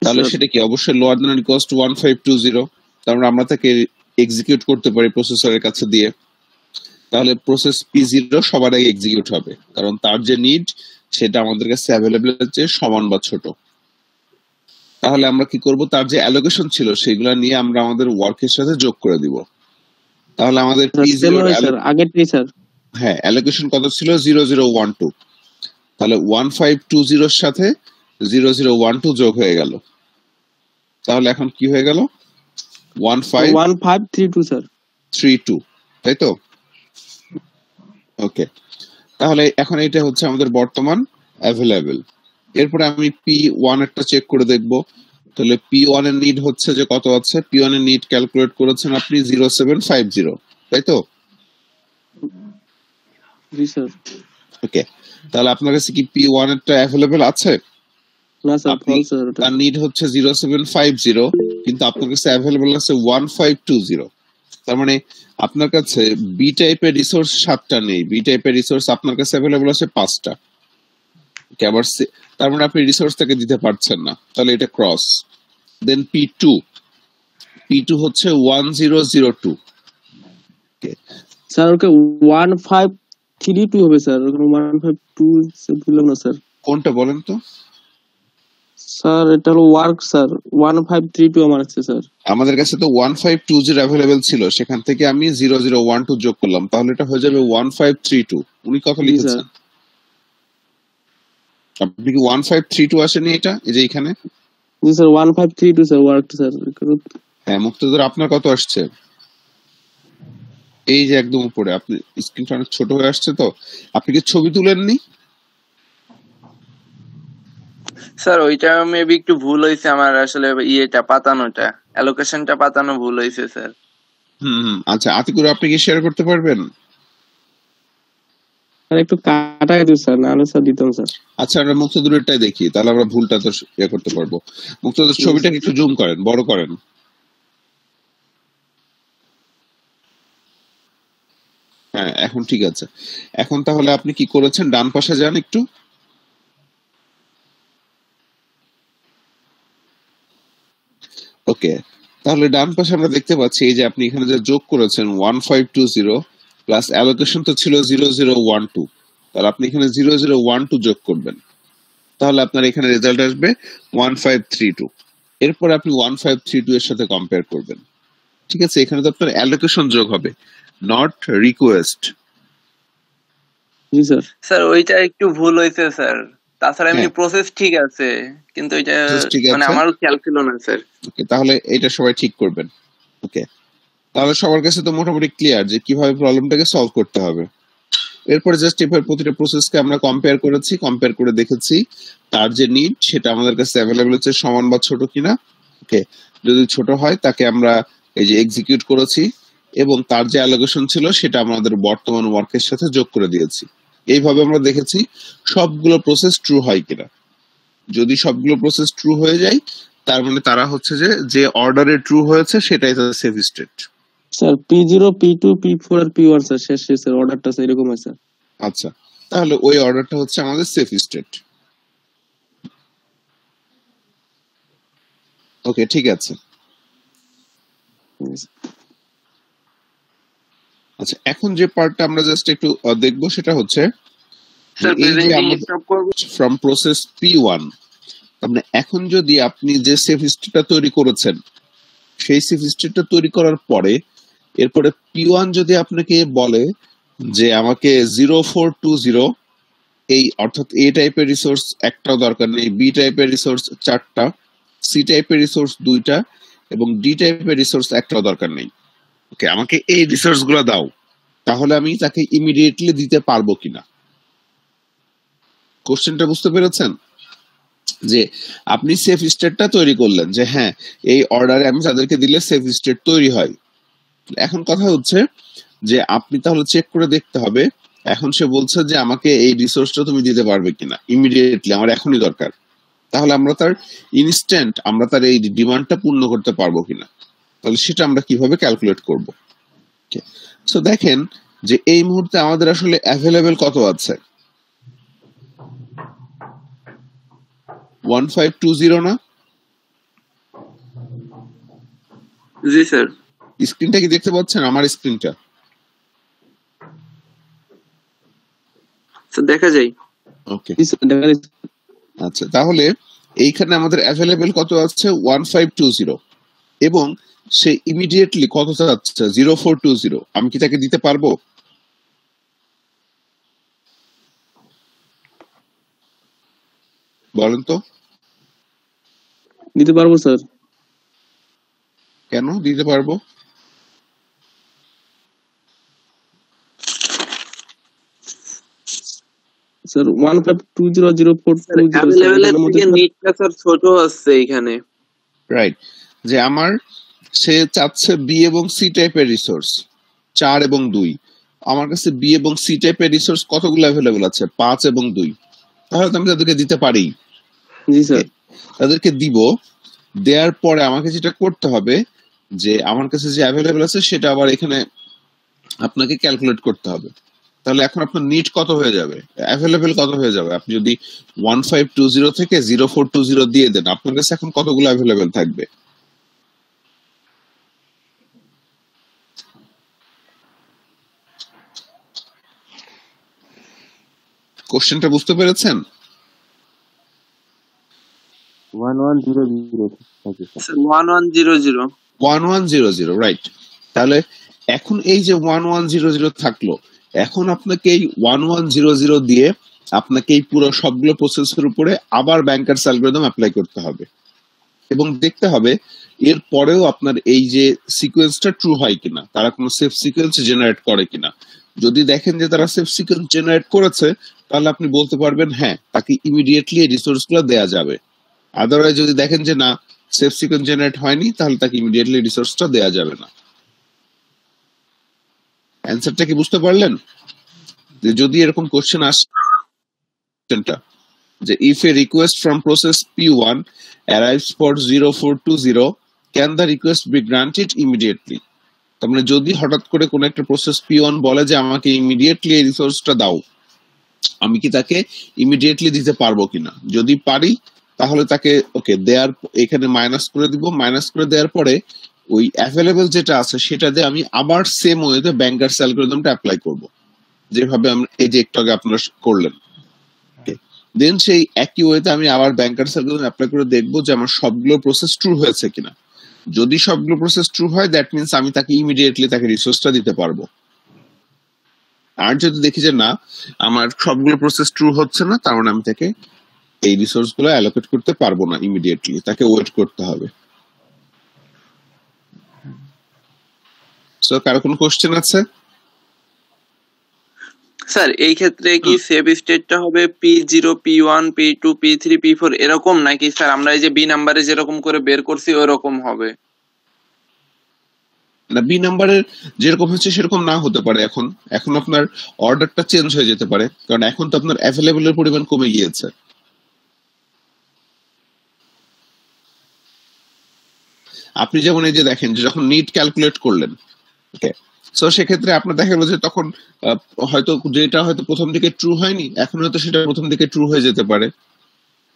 [SPEAKER 1] তাহলে সেটা কি অবশ্যই lower than or equals to 1520। তারপর আমরা তাকে এক্সিকিউট করতে পারি প্রসেসরের কাছে দিয়ে। তাহলে প্রসেস P0 সবার আগে এক্সিকিউট হবে, কারণ তার যে নিড সেটা আমাদের কাছে অ্যাভেলেবল এর চেয়ে সমান বা ছোট। তাহলে আমরা কি করব, তার যে অ্যালোকেশন ছিল সেগুলা নিয়ে আমরা আমাদের ওয়ার্কের সাথে যোগ করে দিব। তাহলে আমাদের P0
[SPEAKER 2] আগেরটাই স্যার।
[SPEAKER 1] হ্যাঁ, অ্যালোকেশন কত ছিল? 0012। তাহলে 1520 এর সাথে 0012 যোগ হয়ে গেল। তাহলে এখন কি হয়ে গেল?
[SPEAKER 2] 1532 স্যার।
[SPEAKER 1] 32, তাই তো? ওকে, তাহলে এখন এটা হচ্ছে আমাদের বর্তমান অ্যাভেলেবল। এরপরে আমি P1 এরটা চেক করে দেখব। তাহলে P1 এর নিড হচ্ছে যে কত আছে? P1 এর নিড ক্যালকুলেট করেছেন আপনি 0750, তাই তো?
[SPEAKER 2] জি স্যার।
[SPEAKER 1] ওকে, তাহলে আপনার কাছে কি P1 এরটা অ্যাভেলেবল আছে?
[SPEAKER 2] না স্যার, ফলস স্যার।
[SPEAKER 1] তার নিড হচ্ছে 0750, কিন্তু আপনার কাছে অ্যাভেলেবল আছে 1520। তার মানে আপনার কাছে বি টাইপের রিসোর্স 7টা নেই, বি টাইপের রিসোর্স আপনার কাছে অ্যাভেলেবল আছে 5টা। আবার তার মানে আপনি রিসোর্স থেকে দিতে পারছেন না, তাহলে এটা ক্রস। দেন P2 হচ্ছে 1002।
[SPEAKER 2] স্যার ওকে 1532 হবে স্যার। 152 বললাম না স্যার।
[SPEAKER 1] কোনটা বলেন তো?
[SPEAKER 2] স্যার এটা হলো ওয়ার্ক স্যার। 1532 আমার আছে স্যার।
[SPEAKER 1] আমাদের কাছে তো 1520 অ্যাভেলেবল ছিল, সেখান থেকে আমি 0012 যোগ করলাম, তাহলে এটা হয়ে যাবে 1532। উনি কত লিখেছেন? আপনি কি 1532 আসেনি? এটা এই যে এখানে।
[SPEAKER 2] জি স্যার, 1532 স্যার ওয়ার্ক স্যার।
[SPEAKER 1] হ্যাঁ, মুক্তাদর আপনার কত আসছে? এই যে একদম উপরে। আপনি স্ক্রিনটা অনেক ছোট হয়ে আসছে, তো আপনি কি ছবি তুলেননি?
[SPEAKER 4] স্যার ওইটা মেবি একটু ভুল হয়েছে আমার, আসলে ইয়েটা পাতানোটা, অ্যালোকেশনটা পাতানো ভুল হয়েছে স্যার।
[SPEAKER 1] আচ্ছা, আতিকুর আপনি কি শেয়ার করতে পারবেন?
[SPEAKER 2] স্যার একটু কাটাই দিন স্যার, নাহলে স্যার দিতাম স্যার।
[SPEAKER 1] আচ্ছা, আমরা মুক্তাদুরেরটাই দেখি, তাহলে আমরা ভুলটা তো ইয়ে করতে পারবো। মুক্তাদুর ছবিটাকে একটু জুম করেন, বড় করেন। হ্যাঁ, এখন ঠিক আছে। এখন তাহলে আপনি কি করেছেন? ডান পাশে যান একটু। ওকে, তাহলে ডান পাশে আমরা দেখতে পাচ্ছি এই যে আপনি এখানে যে যোগ করেছেন 1520 প্লাস অ্যালোকেশন তো ছিল 0012, তাহলে আপনি এখানে 0012 যোগ করবেন, তাহলে আপনার এখানে রেজাল্ট আসবে 1532। এরপর আপনি 1532 এর সাথে কম্পেয়ার করবেন। ঠিক আছে, এখানে তো আপনার অ্যালোকেশন যোগ হবে, not request.
[SPEAKER 2] G sir.
[SPEAKER 4] Sir ওইটা একটু ভুল হয়েছে স্যার, তাছাড়া এমনি প্রসেস ঠিক আছে, কিন্তু এটা মানে আমারও খেয়াল ছিল না স্যার।
[SPEAKER 1] ওকে, তাহলে এটা সবাই ঠিক করবেন। ওকে, তাহলে সবার কাছে তো মোটামুটি ক্লিয়ার যে কিভাবে প্রবলেমটাকে সলভ করতে হবে। এরপরে জাস্ট এভাবে প্রতিটা প্রসেসকে আমরা কম্পেয়ার করেছি, কম্পেয়ার করে দেখেছি তার যে নিড সেটা আমাদের কাছে অ্যাভেলেবল হচ্ছে সমান বা ছোট কিনা। ওকে, যদি ছোট হয় তাকে আমরা এই যে এক্সিকিউট করেছি, এবং তার যে অ্যালোকেশন ছিল সেটা আমাদের বর্তমান ওয়ার্কের সাথে যোগ করে দিয়েছি। এইভাবে আমরা দেখেছি সবগুলো প্রসেস ট্রু হয় কিনা। যদি সবগুলো প্রসেস ট্রু হয়ে যায় তার মানে তারা হচ্ছে যে অর্ডারে ট্রু হয়েছে সেটাই তাদের safe state.
[SPEAKER 2] Sir P0 P2 P4 আর P1 স্যার শেষ স্যার অর্ডারটা স্যার এরকম আছে।
[SPEAKER 1] আচ্ছা, তাহলে ওই অর্ডারটা হচ্ছে আমাদের সেফ স্টেট। ওকে, ঠিক আছে। আচ্ছা, এখন যে পার্টটা আমরা জাস্ট একটু দেখবো সেটা হচ্ছে ফ্রম প্রসেস P1, মানে এখন যদি আপনি যে সেফ স্টেটটা তৈরি করেছেন সেই সেফ স্টেটটা তৈরি করার পরে এরপরে P1 যদি আপনাকে বলে যে আমাকে 0420 এই অর্থাৎ এ টাইপের রিসোর্স একটাও দরকার নেই, বি টাইপের রিসোর্স 4টা, সি টাইপের রিসোর্স 2টা এবং ডি টাইপের রিসোর্স একটাও দরকার নেই, ওকে আমাকে এই রিসোর্স গুলো দাও, তাহলে আমি তাকে ইমিডিয়েটলি দিতে পারবো কিনা? কোশ্চেনটা বুঝতে পেরেছেন? যে আপনি সেফ স্টেটটা তৈরি করলেন যে হ্যাঁ এই অর্ডারে আমি তাদেরকে দিলে সেফ স্টেট তৈরি হয়। এখন কথা হচ্ছে যে আপনি তাহলে চেক করে দেখতে হবে, এখন সে বলছে যে আমাকে এই রিসোর্সটা তুমি দিতে পারবে কিনা ইমিডিয়েটলি, আমার এখনই দরকার, তাহলে আমরা তার ইনস্ট্যান্ট আমরা তার এই ডিমান্ডটা পূর্ণ করতে পারবো কিনা, তাহলে সেটা আমরা কিভাবে ক্যালকুলেট করব। সো দেখেন যে এই মুহূর্তে আমাদের আসলে অ্যাভেলেবেল কত আছে, 1520 না?
[SPEAKER 4] জি স্যার।
[SPEAKER 1] স্ক্রিনটা কি দেখতে পাচ্ছেন? আমার স্ক্রিনটা
[SPEAKER 4] দেখা যায়।
[SPEAKER 1] ওকে, আচ্ছা তাহলে এইখানে আমাদের অ্যাভেলেবেল কত আছে 1520 এবং সে ইমিডিয়েটলি কত চাচ্ছে 0420, আমি কি তাকে দিতে পারবো? বলেন তো।
[SPEAKER 2] দিতে পারবো স্যার।
[SPEAKER 1] কেন দিতে পারবো?
[SPEAKER 2] স্যার 15200420
[SPEAKER 4] এর থেকে নিটটা স্যার ছোট আছে এখানে।
[SPEAKER 1] রাইট, যে আমার সে চাচ্ছে বি এবং সি টাইপের রিসোর্স 4 এবং 2, আমার কাছে বি এবং সি টাইপের রিসোর্স কতগুলো অ্যাভেলেবল আছে 5 এবং 2, তাহলে তো আমি তাদেরকে দিতে পারি।
[SPEAKER 2] জি স্যার।
[SPEAKER 1] তাদেরকে দিব, দেওয়ার পরে আমাকে যেটা করতে হবে যে আমার কাছে যে অ্যাভেলেবল আছে সেটা আবার এখানে আপনাকে ক্যালকুলেট করতে হবে। তাহলে এখন আপনার নিট কত হয়ে যাবে, অ্যাভেলেবল কত হয়ে যাবে? আপনি যদি 1520 থেকে 0420 দিয়ে দেন, আপনার কাছে এখন কতগুলো অ্যাভেলেবল থাকবে? কোশ্চেনটা বুঝতে পেরেছেন?
[SPEAKER 4] 1100
[SPEAKER 1] রাইট। তাহলে এখন এই যে 1100 থাকলো, এখন আপনাকে এই 1100 দিয়ে আপনাকে এই পুরো সবগুলো প্রসেসের উপরে আবার ব্যাংকারস অ্যালগরিদম অ্যাপ্লাই করতে হবে এবং দেখতে হবে এর পরেও আপনার এই যে সিকোয়েন্সটা ট্রু হয় কিনা, তারা কোনো সেফ সিকোয়েন্স জেনারেট করে কিনা। যদি দেখেন যে তারা সেফ সিকোয়েন্স জেনারেট করেছে তাহলে আপনি বলতে পারবেন হ্যাঁ তাকে ইমিডিয়েটলি এই রিসোর্স গুলো দেওয়া যাবে। আদারওয়াইজ যদি দেখেন যে না সেফ সিকোয়েন্স জেনারেট হয়নি তাহলে তাকে ইমিডিয়েটলি রিসোর্সটা দেওয়া যাবে না। অ্যান্সারটা কি বুঝতে পারলেন? যে যদি এরকম কোশ্চেন আসে যে if a request from process P1 arrives for 0420 can the request be granted immediately? তার মানে যদি হঠাৎ করে কোন একটা প্রসেস P1 বলে যে আমাকে ইমিডিয়েটলি এই রিসোর্সটা দাও, আমি কি তাকে ইমিডিয়েটলি দিতে পারবো কিনা? যদি পারি তাহলে তাকে ওকে দেয়ার এখানে মাইনাস করে দিব, মাইনাস করে দেওয়ার পরে ওই অ্যাভেলেবল যেটা আছে সেটা দিয়ে আমি আবার সেম ওয়েতে ব্যাংকারস অ্যালগরিদমটা অ্যাপ্লাই করব, যেভাবে আমরা এই যে একটু আগে আপনারা করলেন। দেন সেই একই ওয়েতে আমি আবার ব্যাংকারস অ্যালগরিদম অ্যাপ্লাই করে দেখবো যে আমার সবগুলো প্রসেস ট্রু হয়েছে কিনা। যদি সবগুলো প্রসেস ট্রু হয় দ্যাট মিনস আমি তাকে ইমিডিয়েটলি তাকে রিসোর্সটা দিতে পারবো। আর যদি দেখি যে না আমার সবগুলো প্রসেস ট্রু হচ্ছে না, তার মানে আমি তাকে এই রিসোর্স গুলো অ্যালোকেট করতে পারবো না ইমিডিয়েটলি, তাকে ওয়েট করতে হবে। সো কারো কোনো কোশ্চেন আছে?
[SPEAKER 4] স্যার এই ক্ষেত্রে কি সেভ স্টেটটা হবে P0 P1 P2 P3 P4 এরকম নাকি স্যার আমরা এই যে বি নাম্বারে যেরকম করে বের করছি ওরকম হবে?
[SPEAKER 1] না, বি নাম্বারের যেরকম হচ্ছে সেরকম না হতে পারে। এখন এখন আপনার অর্ডারটা চেঞ্জ হয়ে যেতে পারে, কারণ এখন তো আপনার অ্যাভেলেবল এর পরিমাণ কমে গিয়েছে। আপনি যেমন এই যে দেখেন যে যখন নিট ক্যালকুলেট করলেন, ওকে, সো সেক্ষেত্রে আপনার দেখা গেল যে তখন হয়তো যেটা হয়তো প্রথম দিকে ট্রু হয়নি, এখন হয়তো সেটা প্রথম দিকে ট্রু হয়ে যেতে পারে,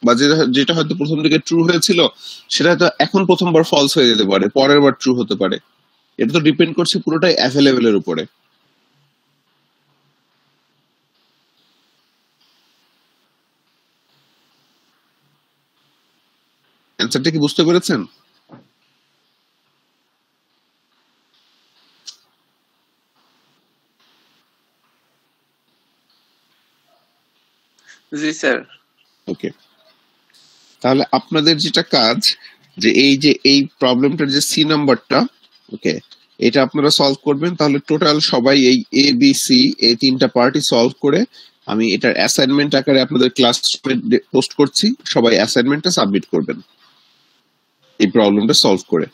[SPEAKER 1] বা যেটা হয়তো প্রথম দিকে ট্রু হয়েছিল সেটা হয়তো এখন প্রথমবার ফলস হয়ে যেতে পারে, পরের বার ট্রু হতে পারে। এটা তো ডিপেন্ড করছে পুরোটাই অ্যাভেলেবেলের উপরে। অ্যান্সারটা কি বুঝতে পেরেছেন?
[SPEAKER 4] জি স্যার।
[SPEAKER 1] ওকে, তাহলে আপনাদের যেটা কাজ, যে এই প্রবলেমটার যে সি নাম্বারটা, ওকে, এটা আপনারা সলভ করবেন। তাহলে টোটাল সবাই এই এ বি সি এই তিনটা পার্টি সলভ করে আমি এটার অ্যাসাইনমেন্ট আকারে আপনাদের ক্লাস পোস্ট করছি, সবাই অ্যাসাইনমেন্টটা সাবমিট করবেন এই প্রবলেমটা সলভ করে।